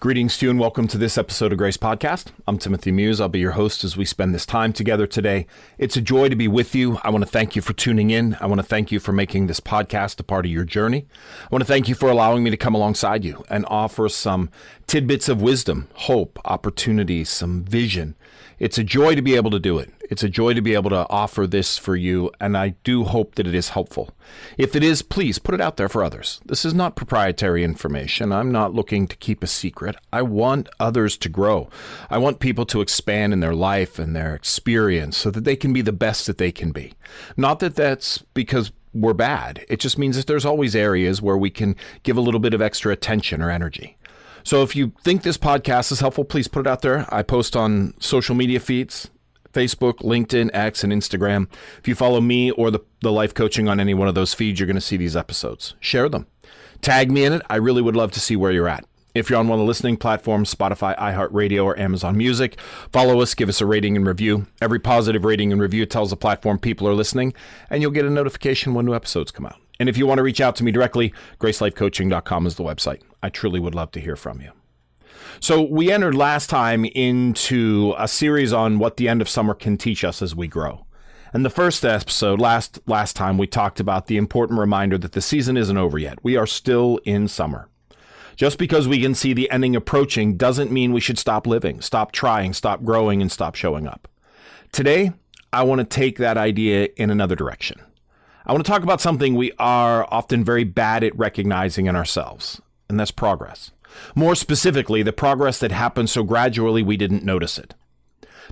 Greetings to you and welcome to this episode of Grace Podcast. I'm Timothy Muse. I'll be your host as we spend this time together today. It's a joy to be with you. I want to thank you for tuning in. I want to thank you for making this podcast a part of your journey. I want to thank you for allowing me to come alongside you and offer some tidbits of wisdom, hope, opportunity, some vision. It's a joy to be able to do it. It's a joy to be able to offer this for you, and I do hope that it is helpful. If it is, please put it out there for others. This is not proprietary information. I'm not looking to keep a secret. I want others to grow. I want people to expand in their life and their experience so that they can be the best that they can be. Not that that's because we're bad. It just means that there's always areas where we can give a little bit of extra attention or energy. So if you think this podcast is helpful, please put it out there. I post on social media feeds, Facebook, LinkedIn, X, and Instagram. If you follow me or the life coaching on any one of those feeds, you're going to see these episodes. Share them. Tag me in it. I really would love to see where you're at. If you're on one of the listening platforms, Spotify, iHeartRadio, or Amazon Music, follow us, give us a rating and review. Every positive rating and review tells the platform people are listening, and you'll get a notification when new episodes come out. And if you want to reach out to me directly, gracelifecoaching.com is the website. I truly would love to hear from you. So we entered last time into a series on what the end of summer can teach us as we grow. And the first episode, last time, we talked about the important reminder that the season isn't over yet. We are still in summer. Just because we can see the ending approaching doesn't mean we should stop living, stop trying, stop growing, and stop showing up. Today, I want to take that idea in another direction. I want to talk about something we are often very bad at recognizing in ourselves, and that's progress. More specifically, the progress that happened so gradually we didn't notice it.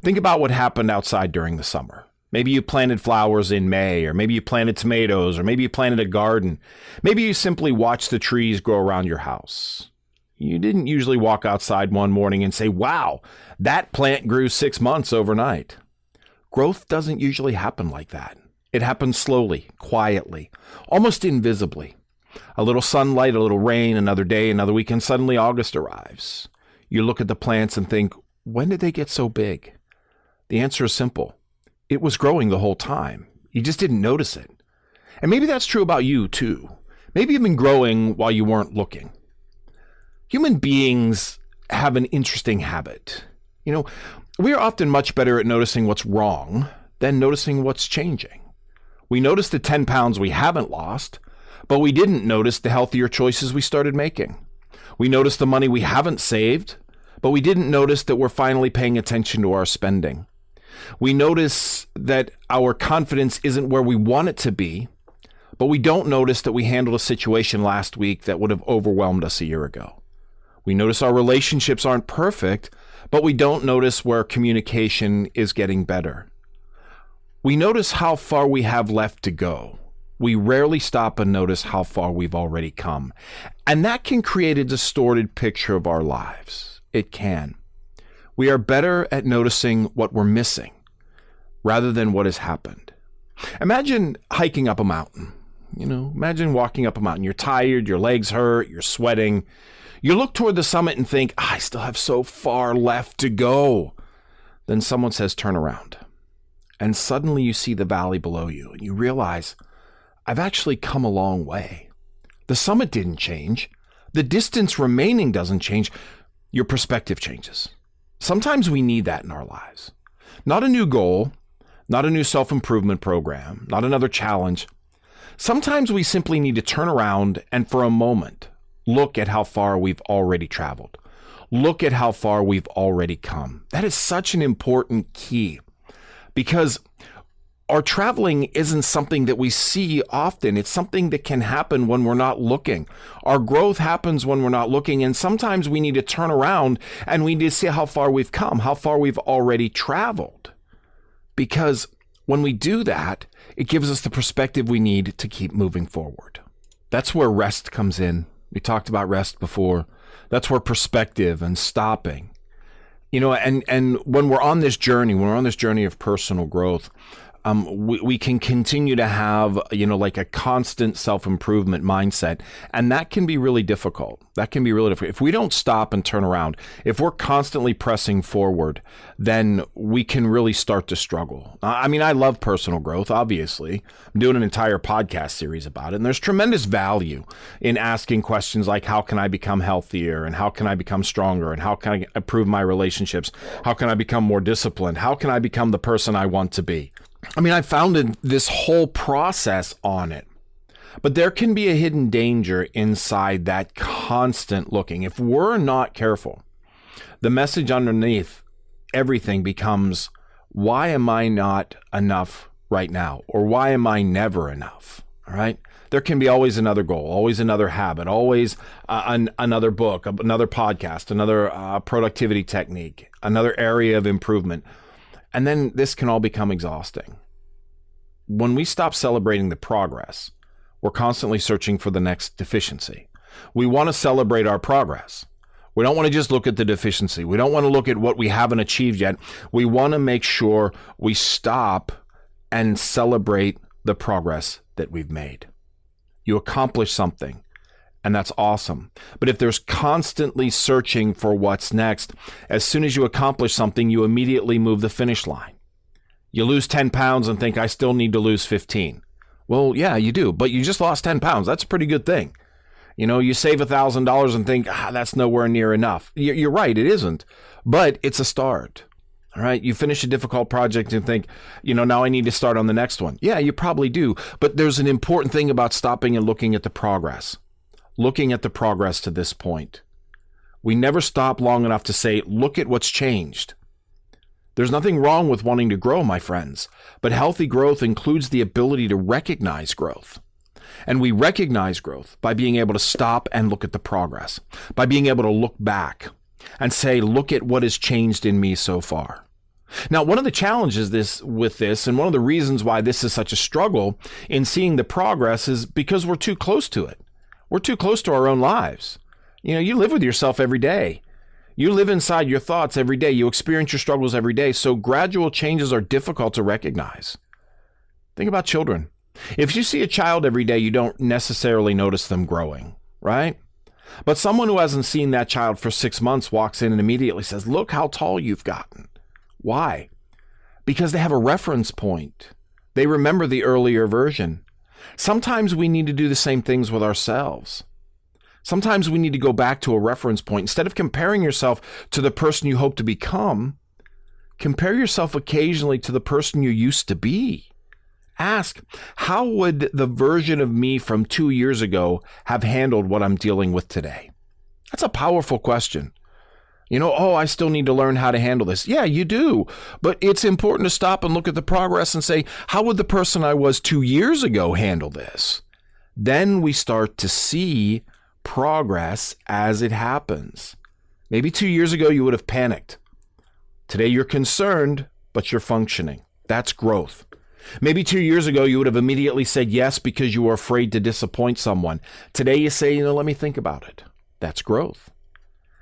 Think about what happened outside during the summer. Maybe you planted flowers in May, or maybe you planted tomatoes, or maybe you planted a garden. Maybe you simply watched the trees grow around your house. You didn't usually walk outside one morning and say, wow, that plant grew 6 months overnight. Growth doesn't usually happen like that. It happens slowly, quietly, almost invisibly. A little sunlight, a little rain, another day, another week, and suddenly August arrives. You look at the plants and think, when did they get so big? The answer is simple. It was growing the whole time. You just didn't notice it. And maybe that's true about you too. Maybe you've been growing while you weren't looking. Human beings have an interesting habit. We are often much better at noticing what's wrong than noticing what's changing. We notice the 10 pounds we haven't lost, but we didn't notice the healthier choices we started making. We notice the money we haven't saved, but we didn't notice that we're finally paying attention to our spending. We notice that our confidence isn't where we want it to be, but we don't notice that we handled a situation last week that would have overwhelmed us a year ago. We notice our relationships aren't perfect, but we don't notice where communication is getting better. We notice how far we have left to go. We rarely stop and notice how far we've already come. And that can create a distorted picture of our lives. It can. We are better at noticing what we're missing rather than what has happened. Imagine hiking up a mountain. Imagine walking up a mountain. You're tired, your legs hurt, you're sweating. You look toward the summit and think, I still have so far left to go. Then someone says, turn around. And suddenly you see the valley below you and you realize, I've actually come a long way. The summit didn't change. The distance remaining doesn't change. Your perspective changes. Sometimes we need that in our lives. Not a new goal, not a new self-improvement program, not another challenge. Sometimes we simply need to turn around and for a moment, look at how far we've already traveled. Look at how far we've already come. That is such an important key because our traveling isn't something that we see often. It's something that can happen when we're not looking. Our growth happens when we're not looking, and sometimes we need to turn around and we need to see how far we've come, how far we've already traveled. Because when we do that, it gives us the perspective we need to keep moving forward. That's where rest comes in. We talked about rest before. That's where perspective and stopping. And when we're on this journey, of personal growth, we can continue to have, like a constant self-improvement mindset. And that can be really difficult. If we don't stop and turn around, if we're constantly pressing forward, then we can really start to struggle. I mean, I love personal growth, obviously. I'm doing an entire podcast series about it. And there's tremendous value in asking questions like, how can I become healthier? And how can I become stronger? And how can I improve my relationships? How can I become more disciplined? How can I become the person I want to be? I mean, I founded this whole process on it, but there can be a hidden danger inside that constant looking. If we're not careful, the message underneath everything becomes, why am I not enough right now? Or why am I never enough? All right. There can be always another goal, always another habit, always another book, another podcast, another productivity technique, another area of improvement. And then this can all become exhausting. When we stop celebrating the progress, we're constantly searching for the next deficiency. We want to celebrate our progress. We don't want to just look at the deficiency. We don't want to look at what we haven't achieved yet. We want to make sure we stop and celebrate the progress that we've made. You accomplish something, and that's awesome. But if there's constantly searching for what's next, as soon as you accomplish something, you immediately move the finish line. You lose 10 pounds and think, I still need to lose 15. Well, yeah, you do, but you just lost 10 pounds. That's a pretty good thing. You save $1,000 and think, that's nowhere near enough. You're right, it isn't, but it's a start. All right, you finish a difficult project and think, now I need to start on the next one. Yeah, you probably do, but there's an important thing about stopping and looking at the progress. Looking at the progress to this point. We never stop long enough to say, look at what's changed. There's nothing wrong with wanting to grow, my friends, but healthy growth includes the ability to recognize growth. And we recognize growth by being able to stop and look at the progress, by being able to look back and say, look at what has changed in me so far. Now, one of the challenges with this, and one of the reasons why this is such a struggle in seeing the progress, is because we're too close to it. We're too close to our own lives. You live with yourself every day. You live inside your thoughts every day. You experience your struggles every day. So gradual changes are difficult to recognize. Think about children. If you see a child every day, you don't necessarily notice them growing, right? But someone who hasn't seen that child for 6 months walks in and immediately says, look how tall you've gotten. Why? Because they have a reference point. They remember the earlier version. Sometimes we need to do the same things with ourselves. Sometimes we need to go back to a reference point. Instead of comparing yourself to the person you hope to become, compare yourself occasionally to the person you used to be. Ask, how would the version of me from 2 years ago have handled what I'm dealing with today? That's a powerful question. I still need to learn how to handle this. Yeah, you do. But it's important to stop and look at the progress and say, how would the person I was 2 years ago handle this? Then we start to see progress as it happens. Maybe 2 years ago, you would have panicked. Today, you're concerned, but you're functioning. That's growth. Maybe 2 years ago, you would have immediately said yes because you were afraid to disappoint someone. Today, you say, let me think about it. That's growth.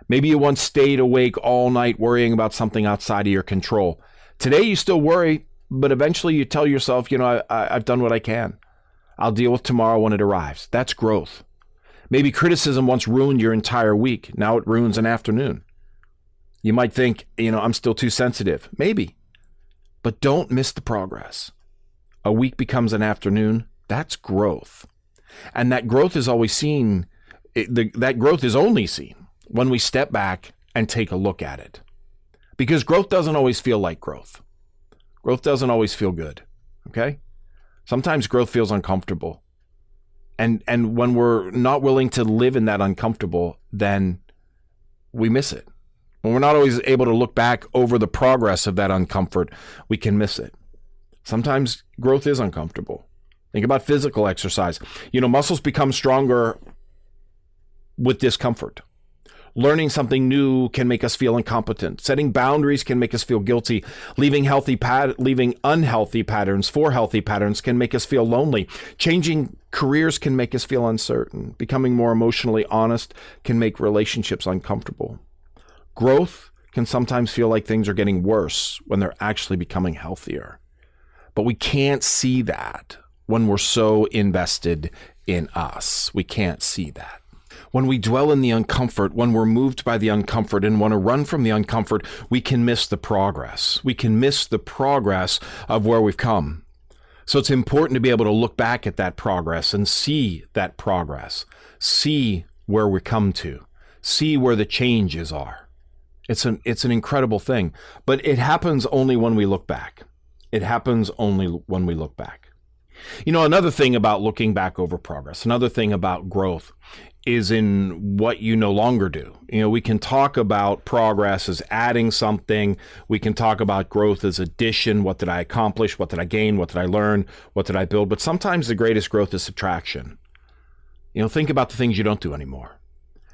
Maybe you once stayed awake all night worrying about something outside of your control. Today, you still worry, but eventually you tell yourself, I've done what I can. I'll deal with tomorrow when it arrives. That's growth. Maybe criticism once ruined your entire week. Now it ruins an afternoon. You might think, I'm still too sensitive. Maybe. But don't miss the progress. A week becomes an afternoon. That's growth. And that growth is always seen. That growth is only seen when we step back and take a look at it. Because growth doesn't always feel like growth. Growth doesn't always feel good. Okay? Sometimes growth feels uncomfortable. And when we're not willing to live in that uncomfortable, then we miss it. When we're not always able to look back over the progress of that uncomfort, we can miss it. Sometimes growth is uncomfortable. Think about physical exercise. Muscles become stronger with discomfort. Learning something new can make us feel incompetent. Setting boundaries can make us feel guilty. Leaving unhealthy patterns for healthy patterns can make us feel lonely. Changing careers can make us feel uncertain. Becoming more emotionally honest can make relationships uncomfortable. Growth can sometimes feel like things are getting worse when they're actually becoming healthier. But we can't see that when we're so invested in us. We can't see that. When we dwell in the uncomfort, when we're moved by the uncomfort and want to run from the uncomfort, we can miss the progress. We can miss the progress of where we've come. So it's important to be able to look back at that progress and see that progress, see where we come to, see where the changes are. It's an incredible thing, but it happens only when we look back. It happens only when we look back. You know, another thing about looking back over progress, another thing about growth is in what you no longer do. You know, we can talk about progress as adding something. We can talk about growth as addition. What did I accomplish? What did I gain? What did I learn? What did I build? But sometimes the greatest growth is subtraction. You know, think about the things you don't do anymore.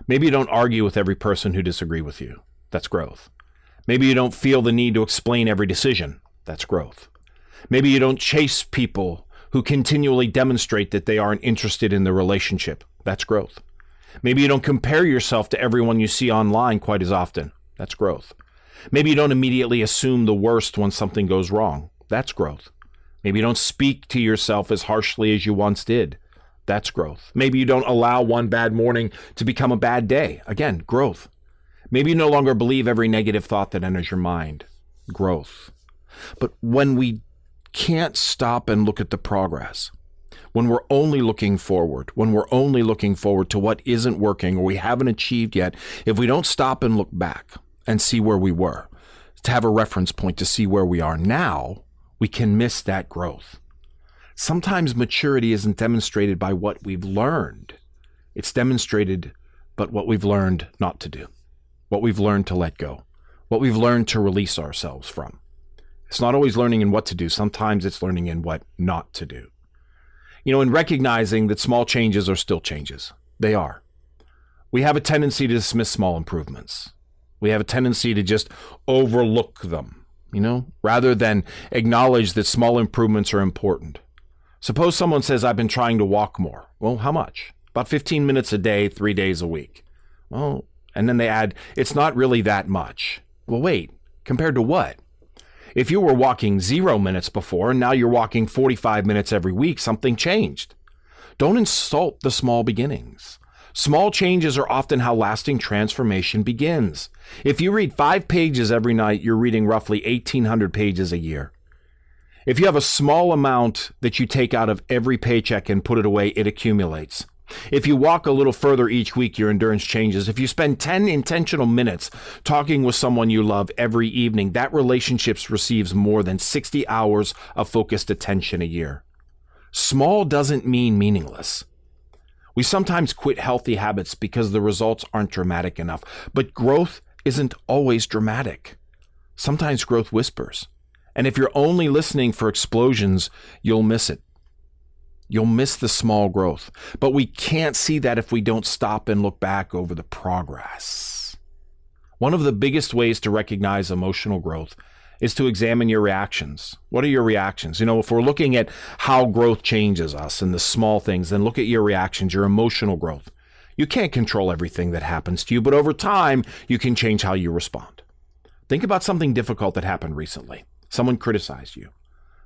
Maybe you don't argue with every person who disagrees with you. That's growth. Maybe you don't feel the need to explain every decision. That's growth. Maybe you don't chase people who continually demonstrate that they aren't interested in the relationship. That's growth. Maybe you don't compare yourself to everyone you see online quite as often. That's growth. Maybe you don't immediately assume the worst when something goes wrong. That's growth. Maybe you don't speak to yourself as harshly as you once did. That's growth. Maybe you don't allow one bad morning to become a bad day. Again, growth. Maybe you no longer believe every negative thought that enters your mind. Growth. But when we can't stop and look at the progress, when we're only looking forward, to what isn't working or we haven't achieved yet, if we don't stop and look back and see where we were, to have a reference point to see where we are now, we can miss that growth. Sometimes maturity isn't demonstrated by what we've learned. It's demonstrated by what we've learned not to do, what we've learned to let go, what we've learned to release ourselves from. It's not always learning in what to do. Sometimes it's learning in what not to do. You know, in recognizing that small changes are still changes. They are. We have a tendency to dismiss small improvements. We have a tendency to just overlook them, you know, rather than acknowledge that small improvements are important. Suppose someone says, I've been trying to walk more. Well, how much? About 15 minutes a day, 3 days a week. Well, and then they add, it's not really that much. Well, wait, compared to what? If you were walking 0 minutes before and now you're walking 45 minutes every week, something changed. Don't insult the small beginnings. Small changes are often how lasting transformation begins. If you read 5 pages every night, you're reading roughly 1,800 pages a year. If you have a small amount that you take out of every paycheck and put it away, it accumulates. If you walk a little further each week, your endurance changes. If you spend 10 intentional minutes talking with someone you love every evening, that relationship receives more than 60 hours of focused attention a year. Small doesn't mean meaningless. We sometimes quit healthy habits because the results aren't dramatic enough, but growth isn't always dramatic. Sometimes growth whispers. And if you're only listening for explosions, you'll miss it. You'll miss the small growth. But we can't see that if we don't stop and look back over the progress. One of the biggest ways to recognize emotional growth is to examine your reactions. What are your reactions? You know, if we're looking at how growth changes us and the small things, then look at your reactions, your emotional growth. You can't control everything that happens to you, but over time, you can change how you respond. Think about something difficult that happened recently. Someone criticized you.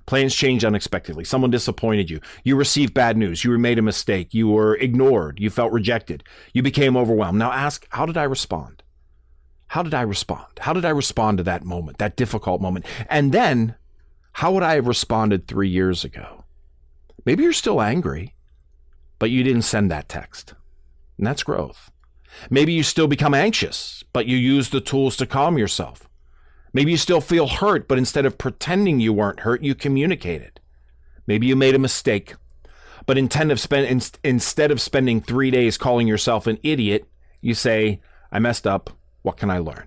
Plans changed unexpectedly. Someone disappointed you. You received bad news. You made a mistake. You were ignored. You felt rejected. You became overwhelmed. Now ask, how did I respond? How did I respond? How did I respond to that moment, that difficult moment? And then, how would I have responded 3 years ago? Maybe you're still angry, but you didn't send that text. And that's growth. Maybe you still become anxious, but you use the tools to calm yourself. Maybe you still feel hurt, but instead of pretending you weren't hurt, you communicated. Maybe you made a mistake, but instead of spending 3 days calling yourself an idiot, you say, I messed up. What can I learn?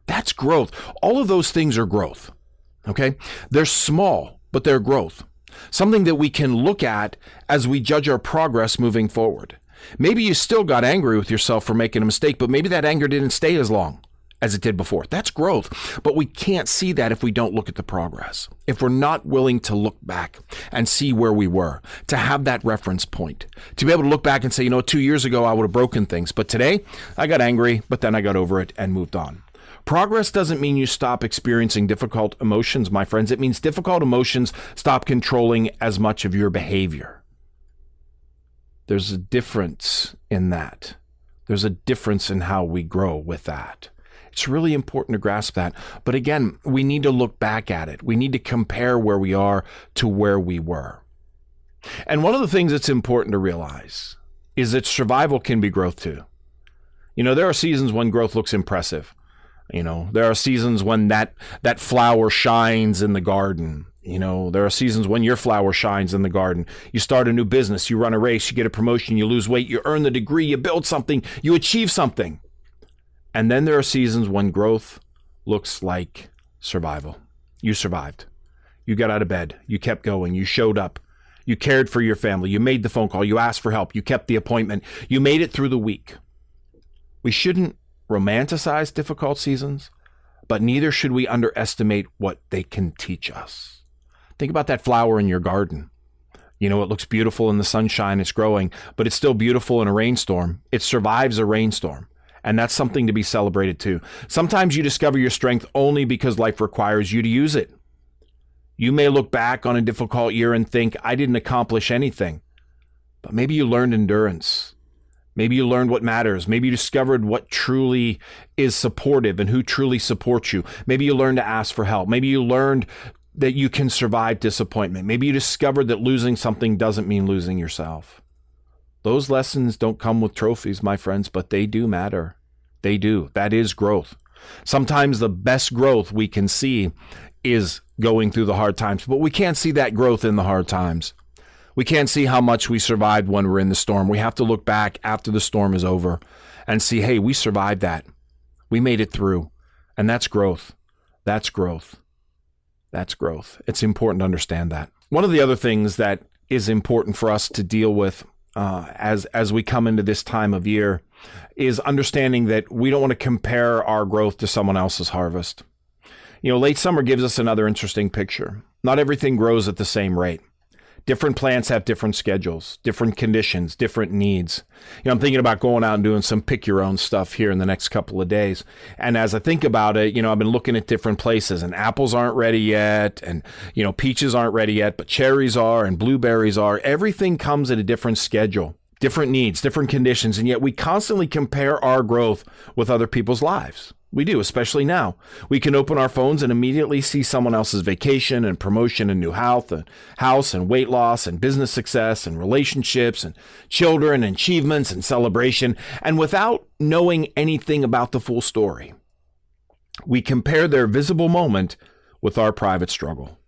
That's growth. All of those things are growth. Okay? They're small, but they're growth. Something that we can look at as we judge our progress moving forward. Maybe you still got angry with yourself for making a mistake, but maybe that anger didn't stay as long as it did before. That's growth. But we can't see that if we don't look at the progress. If we're not willing to look back and see where we were, to have that reference point, to be able to look back and say, 2 years ago, I would have broken things. But today I got angry, but then I got over it and moved on. Progress doesn't mean you stop experiencing difficult emotions, my friends. It means difficult emotions stop controlling as much of your behavior. There's a difference in that. There's a difference in how we grow with that. It's really important to grasp that. But again, we need to look back at it. We need to compare where we are to where we were. And one of the things that's important to realize is that survival can be growth too. There are seasons when growth looks impressive. There are seasons when that flower shines in the garden. There are seasons when your flower shines in the garden. You start a new business, you run a race, you get a promotion, you lose weight, you earn the degree, you build something, you achieve something. And then there are seasons when growth looks like survival. You survived. You got out of bed. You kept going. You showed up. You cared for your family. You made the phone call. You asked for help. You kept the appointment. You made it through the week. We shouldn't romanticize difficult seasons, but neither should we underestimate what they can teach us. Think about that flower in your garden. It looks beautiful in the sunshine. It's growing, but it's still beautiful in a rainstorm. It survives a rainstorm. And that's something to be celebrated too. Sometimes you discover your strength only because life requires you to use it. You may look back on a difficult year and think, I didn't accomplish anything. But maybe you learned endurance. Maybe you learned what matters. Maybe you discovered what truly is supportive and who truly supports you. Maybe you learned to ask for help. Maybe you learned that you can survive disappointment. Maybe you discovered that losing something doesn't mean losing yourself. Those lessons don't come with trophies, my friends, but they do matter. They do. That is growth. Sometimes the best growth we can see is going through the hard times, but we can't see that growth in the hard times. We can't see how much we survived when we're in the storm. We have to look back after the storm is over and see, hey, we survived that. We made it through. And that's growth. That's growth. That's growth. It's important to understand that. One of the other things that is important for us to deal with as we come into this time of year is understanding that we don't want to compare our growth to someone else's harvest. Late summer gives us another interesting picture. Not everything grows at the same rate. Different plants have different schedules, different conditions, different needs. I'm thinking about going out and doing some pick your own stuff here in the next couple of days. And as I think about it, I've been looking at different places, and apples aren't ready yet, and, peaches aren't ready yet, but cherries are and blueberries are. Everything comes at a different schedule, different needs, different conditions. And yet we constantly compare our growth with other people's lives. We do, especially now. We can open our phones and immediately see someone else's vacation and promotion and new house and weight loss and business success and relationships and children and achievements and celebration. And without knowing anything about the full story, we compare their visible moment with our private struggle.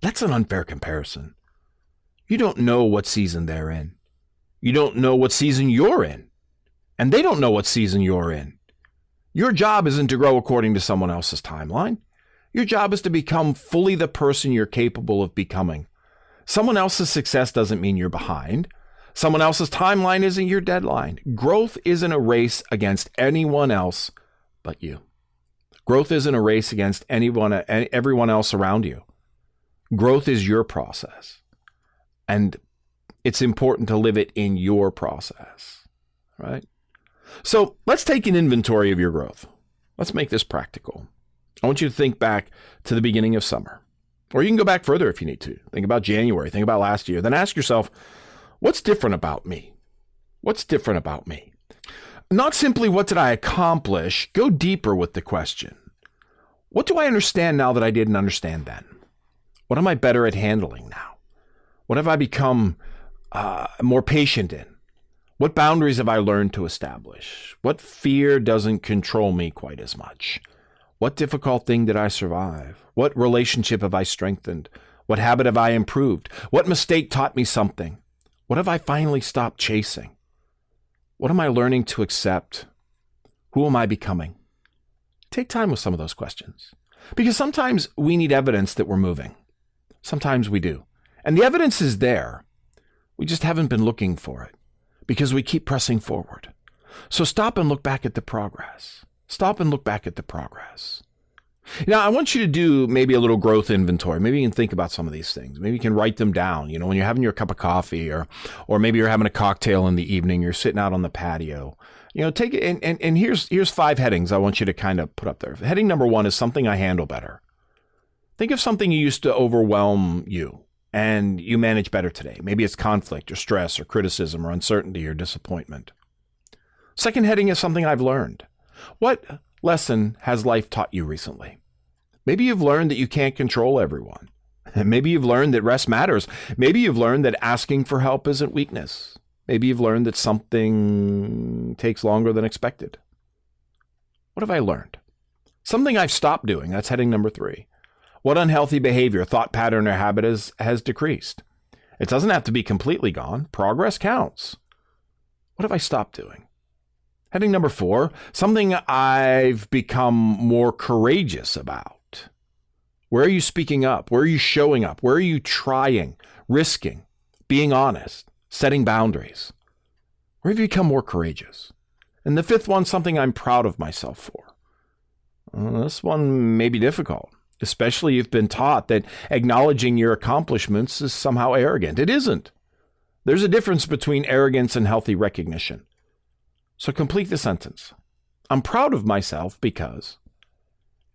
That's an unfair comparison. You don't know what season they're in. You don't know what season you're in. And they don't know what season you're in. Your job isn't to grow according to someone else's timeline. Your job is to become fully the person you're capable of becoming. Someone else's success doesn't mean you're behind. Someone else's timeline isn't your deadline. Growth isn't a race against anyone else but you. Growth isn't a race against everyone else around you. Growth is your process. And it's important to live it in your process, right? So let's take an inventory of your growth. Let's make this practical. I want you to think back to the beginning of summer, or you can go back further if you need to. Think about January, think about last year, then ask yourself, what's different about me? What's different about me? Not simply what did I accomplish, go deeper with the question. What do I understand now that I didn't understand then? What am I better at handling now? What have I become more patient in? What boundaries have I learned to establish? What fear doesn't control me quite as much? What difficult thing did I survive? What relationship have I strengthened? What habit have I improved? What mistake taught me something? What have I finally stopped chasing? What am I learning to accept? Who am I becoming? Take time with some of those questions, because sometimes we need evidence that we're moving. Sometimes we do. And the evidence is there. We just haven't been looking for it, because we keep pressing forward. So stop and look back at the progress. Stop and look back at the progress. Now, I want you to do maybe a little growth inventory. Maybe you can think about some of these things. Maybe you can write them down, when you're having your cup of coffee, or maybe you're having a cocktail in the evening, you're sitting out on the patio. Take it. And here's 5 headings I want you to kind of put up there. Heading number 1 is something I handle better. Think of something you used to overwhelm you and you manage better today. Maybe it's conflict or stress or criticism or uncertainty or disappointment. Second heading is something I've learned. What lesson has life taught you recently? Maybe you've learned that you can't control everyone. Maybe you've learned that rest matters. Maybe you've learned that asking for help isn't weakness. Maybe you've learned that something takes longer than expected. What have I learned? Something I've stopped doing. That's heading number 3. What unhealthy behavior, thought pattern, or habit has decreased? It doesn't have to be completely gone. Progress counts. What have I stopped doing? Heading number 4, something I've become more courageous about. Where are you speaking up? Where are you showing up? Where are you trying, risking, being honest, setting boundaries? Where have you become more courageous? And the 5th one, something I'm proud of myself for. This one may be difficult, especially if you've been taught that acknowledging your accomplishments is somehow arrogant. It isn't. There's a difference between arrogance and healthy recognition. So complete the sentence. I'm proud of myself because,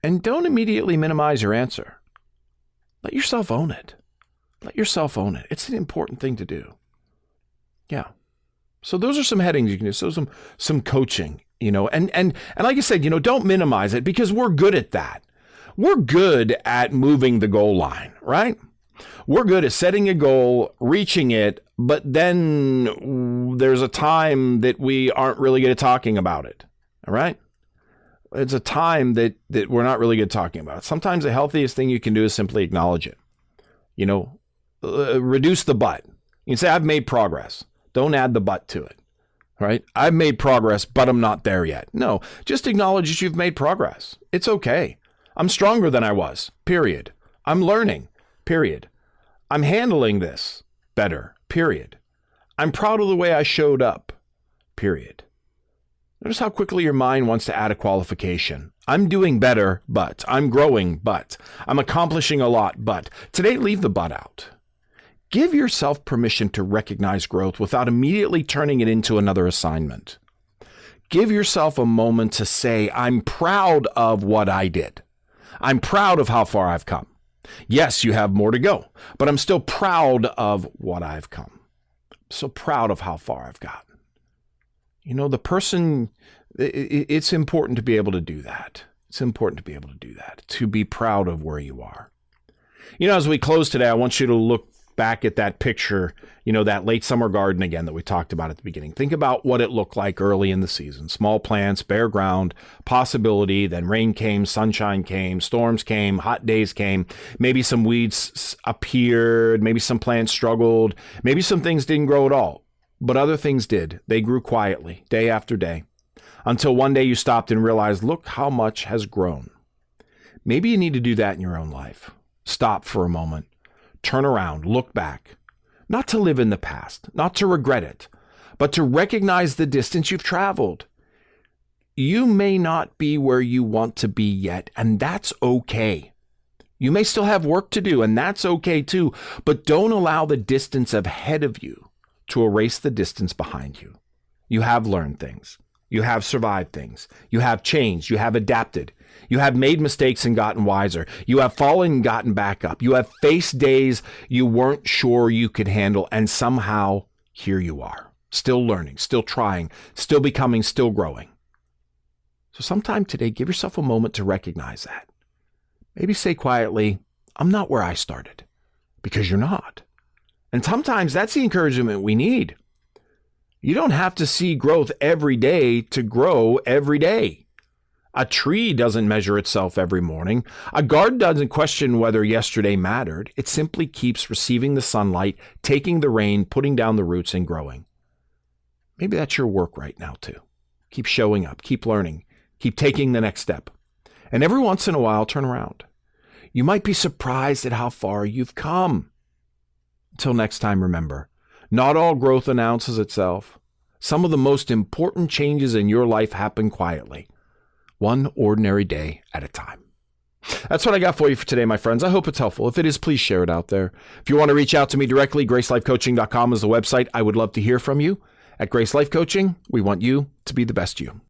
and don't immediately minimize your answer. Let yourself own it. Let yourself own it. It's an important thing to do. Yeah. So those are some headings you can do. So some coaching, and like I said, don't minimize it because we're good at that. We're good at moving the goal line, right? We're good at setting a goal, reaching it, but then there's a time that we aren't really good at talking about it. All right? It's a time that we're not really good at talking about it. Sometimes the healthiest thing you can do is simply acknowledge it. Reduce the but. You can say, I've made progress. Don't add the but to it. Right? I've made progress, but I'm not there yet. No, just acknowledge that you've made progress. It's okay. I'm stronger than I was, period. I'm learning, period. I'm handling this better, period. I'm proud of the way I showed up, period. Notice how quickly your mind wants to add a qualification. I'm doing better, but. I'm growing, but. I'm accomplishing a lot, but. Today, leave the but out. Give yourself permission to recognize growth without immediately turning it into another assignment. Give yourself a moment to say, I'm proud of what I did. I'm proud of how far I've come. Yes, you have more to go, but I'm still proud of what I've come. So proud of how far I've gotten. It's important to be able to do that. It's important to be able to do that, to be proud of where you are. As we close today, I want you to look back at that picture, that late summer garden again that we talked about at the beginning. Think about what it looked like early in the season. Small plants, bare ground, possibility, then rain came, sunshine came, storms came, hot days came. Maybe some weeds appeared, maybe some plants struggled, maybe some things didn't grow at all, but other things did. They grew quietly, day after day, until one day you stopped and realized, look how much has grown. Maybe you need to do that in your own life. Stop for a moment. Turn around, look back, not to live in the past, not to regret it, but to recognize the distance you've traveled. You may not be where you want to be yet, and that's okay. You may still have work to do, and that's okay too, but don't allow the distance ahead of you to erase the distance behind you. You have learned things. You have survived things. You have changed. You have adapted. You have made mistakes and gotten wiser. You have fallen and gotten back up. You have faced days you weren't sure you could handle, and somehow here you are, still learning, still trying, still becoming, still growing. So sometime today, give yourself a moment to recognize that. Maybe say quietly, I'm not where I started, because you're not. And sometimes that's the encouragement we need. You don't have to see growth every day to grow every day. A tree doesn't measure itself every morning. A garden doesn't question whether yesterday mattered. It simply keeps receiving the sunlight, taking the rain, putting down the roots, and growing. Maybe that's your work right now too. Keep showing up, keep learning, keep taking the next step. And every once in a while, turn around. You might be surprised at how far you've come. Until next time, remember, not all growth announces itself. Some of the most important changes in your life happen quietly, one ordinary day at a time. That's what I got for you for today, my friends. I hope it's helpful. If it is, please share it out there. If you want to reach out to me directly, GraceLifeCoaching.com is the website. I would love to hear from you. At Grace Life Coaching, we want you to be the best you.